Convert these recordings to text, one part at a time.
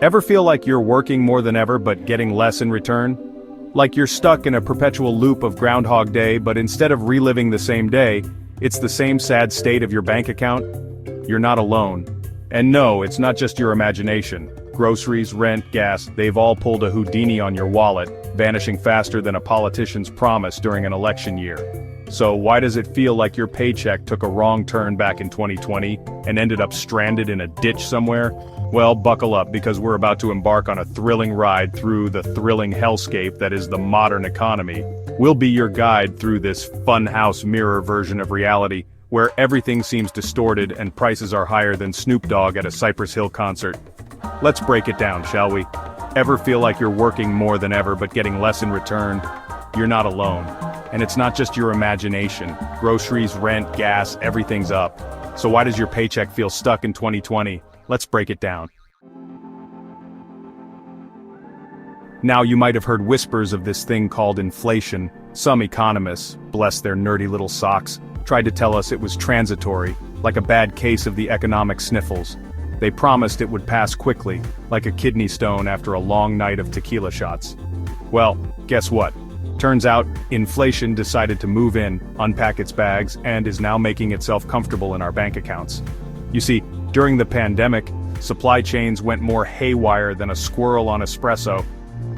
Ever feel like you're working more than ever but getting less in return? Like you're stuck in a perpetual loop of Groundhog Day, but instead of reliving the same day, it's the same sad state of your bank account? You're not alone. And no, it's not just your imagination. Groceries, rent, gas, they've all pulled a Houdini on your wallet, vanishing faster than a politician's promise during an election year. So why does it feel like your paycheck took a wrong turn back in 2020 and ended up stranded in a ditch somewhere? Well, buckle up, because we're about to embark on a thrilling ride through the thrilling hellscape that is the modern economy. We'll be your guide through this funhouse mirror version of reality, where everything seems distorted and prices are higher than Snoop Dogg at a Cypress Hill concert. Let's break it down, shall we? Ever feel like you're working more than ever but getting less in return? You're not alone. And it's not just your imagination. Groceries, rent, gas, everything's up. So why does your paycheck feel stuck in 2020? Let's break it down. Now, you might have heard whispers of this thing called inflation. Some economists, bless their nerdy little socks, tried to tell us it was transitory, like a bad case of the economic sniffles. They promised it would pass quickly, like a kidney stone after a long night of tequila shots. Well, guess what? Turns out, inflation decided to move in, unpack its bags, and is now making itself comfortable in our bank accounts. You see, during the pandemic, supply chains went more haywire than a squirrel on espresso.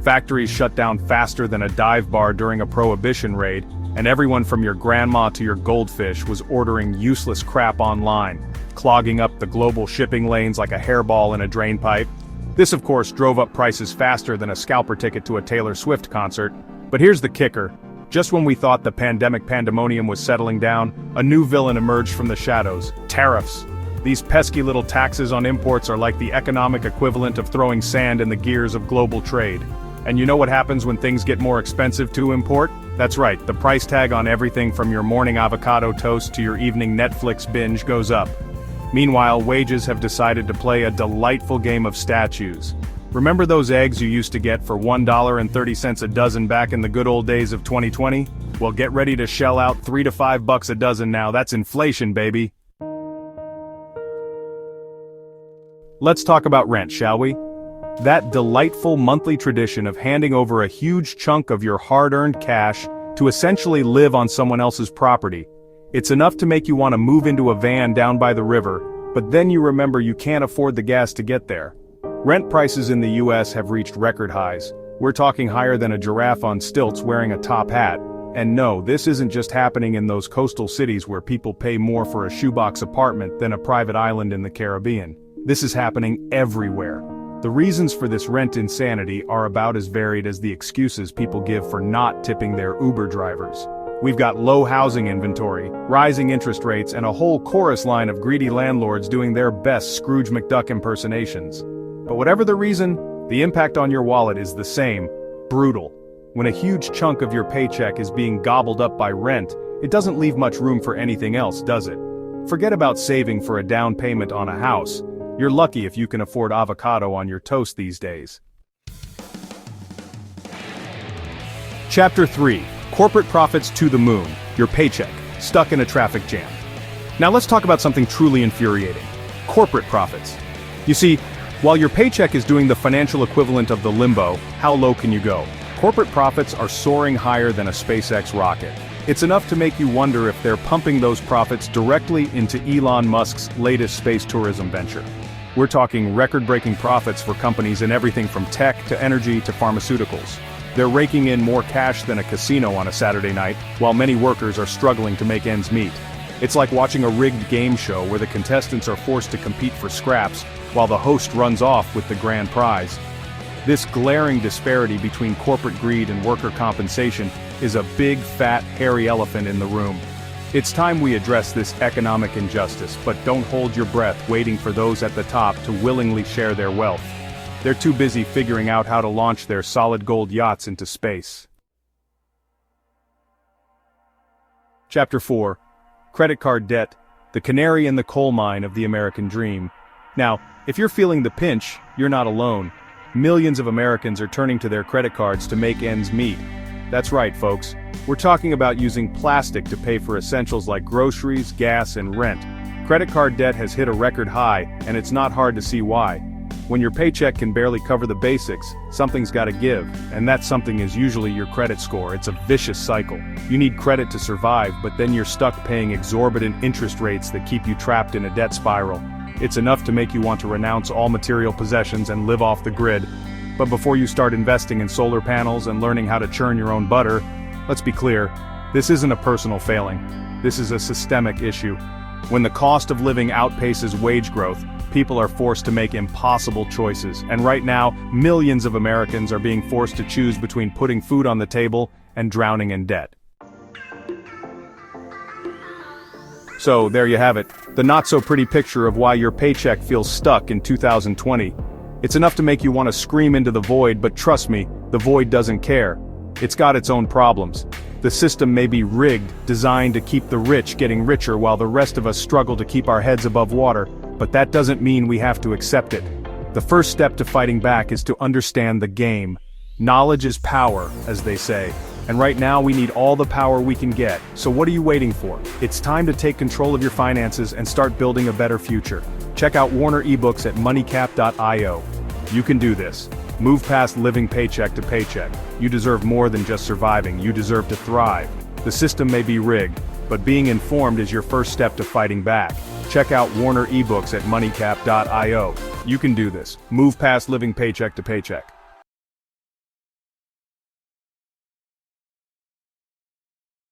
Factories shut down faster than a dive bar during a prohibition raid, and everyone from your grandma to your goldfish was ordering useless crap online, clogging up the global shipping lanes like a hairball in a drainpipe. This, of course, drove up prices faster than a scalper ticket to a Taylor Swift concert. But here's the kicker. Just when we thought the pandemic pandemonium was settling down, a new villain emerged from the shadows: tariffs. These pesky little taxes on imports are like the economic equivalent of throwing sand in the gears of global trade. And you know what happens when things get more expensive to import? That's right, the price tag on everything from your morning avocado toast to your evening Netflix binge goes up. Meanwhile, wages have decided to play a delightful game of statues. Remember those eggs you used to get for $1.30 a dozen back in the good old days of 2020? Well, get ready to shell out $3 to $5 a dozen now. That's inflation, baby. Let's talk about rent, shall we? That delightful monthly tradition of handing over a huge chunk of your hard-earned cash to essentially live on someone else's property. It's enough to make you want to move into a van down by the river, but then you remember you can't afford the gas to get there. Rent prices in the US have reached record highs. We're talking higher than a giraffe on stilts wearing a top hat. And no, this isn't just happening in those coastal cities where people pay more for a shoebox apartment than a private island in the Caribbean. This is happening everywhere. The reasons for this rent insanity are about as varied as the excuses people give for not tipping their Uber drivers. We've got low housing inventory, rising interest rates, and a whole chorus line of greedy landlords doing their best Scrooge McDuck impersonations. But whatever the reason, the impact on your wallet is the same: brutal. When a huge chunk of your paycheck is being gobbled up by rent, it doesn't leave much room for anything else, does it? Forget about saving for a down payment on a house. You're lucky if you can afford avocado on your toast these days. Chapter 3. Corporate profits to the moon. Your paycheck, stuck in a traffic jam. Now let's talk about something truly infuriating. Corporate profits. You see, while your paycheck is doing the financial equivalent of the limbo, how low can you go? Corporate profits are soaring higher than a SpaceX rocket. It's enough to make you wonder if they're pumping those profits directly into Elon Musk's latest space tourism venture. We're talking record-breaking profits for companies in everything from tech to energy to pharmaceuticals. They're raking in more cash than a casino on a Saturday night, while many workers are struggling to make ends meet. It's like watching a rigged game show where the contestants are forced to compete for scraps, while the host runs off with the grand prize. This glaring disparity between corporate greed and worker compensation is a big, fat, hairy elephant in the room. It's time we address this economic injustice, but don't hold your breath waiting for those at the top to willingly share their wealth. They're too busy figuring out how to launch their solid gold yachts into space. Chapter 4. Credit card debt, the canary in the coal mine of the American dream. Now, if you're feeling the pinch, you're not alone. Millions of Americans are turning to their credit cards to make ends meet. That's right, folks. We're talking about using plastic to pay for essentials like groceries, gas, and rent. Credit card debt has hit a record high, and it's not hard to see why. When your paycheck can barely cover the basics, something's gotta give, and that something is usually your credit score. It's a vicious cycle. You need credit to survive, but then you're stuck paying exorbitant interest rates that keep you trapped in a debt spiral. It's enough to make you want to renounce all material possessions and live off the grid. But before you start investing in solar panels and learning how to churn your own butter, let's be clear, this isn't a personal failing. This is a systemic issue. When the cost of living outpaces wage growth, people are forced to make impossible choices, and right now, millions of Americans are being forced to choose between putting food on the table and drowning in debt. So, there you have it, the not-so-pretty picture of why your paycheck feels stuck in 2020. It's enough to make you want to scream into the void, but trust me, the void doesn't care. It's got its own problems. The system may be rigged, designed to keep the rich getting richer while the rest of us struggle to keep our heads above water, but that doesn't mean we have to accept it. The first step to fighting back is to understand the game. Knowledge is power, as they say. And right now we need all the power we can get, so what are you waiting for? It's time to take control of your finances and start building a better future. Check out Warner eBooks at moneycap.io. You can do this. Move past living paycheck to paycheck. You deserve more than just surviving, you deserve to thrive. The system may be rigged, but being informed is your first step to fighting back. Check out Warner eBooks at moneycap.io. You can do this. Move past living paycheck to paycheck.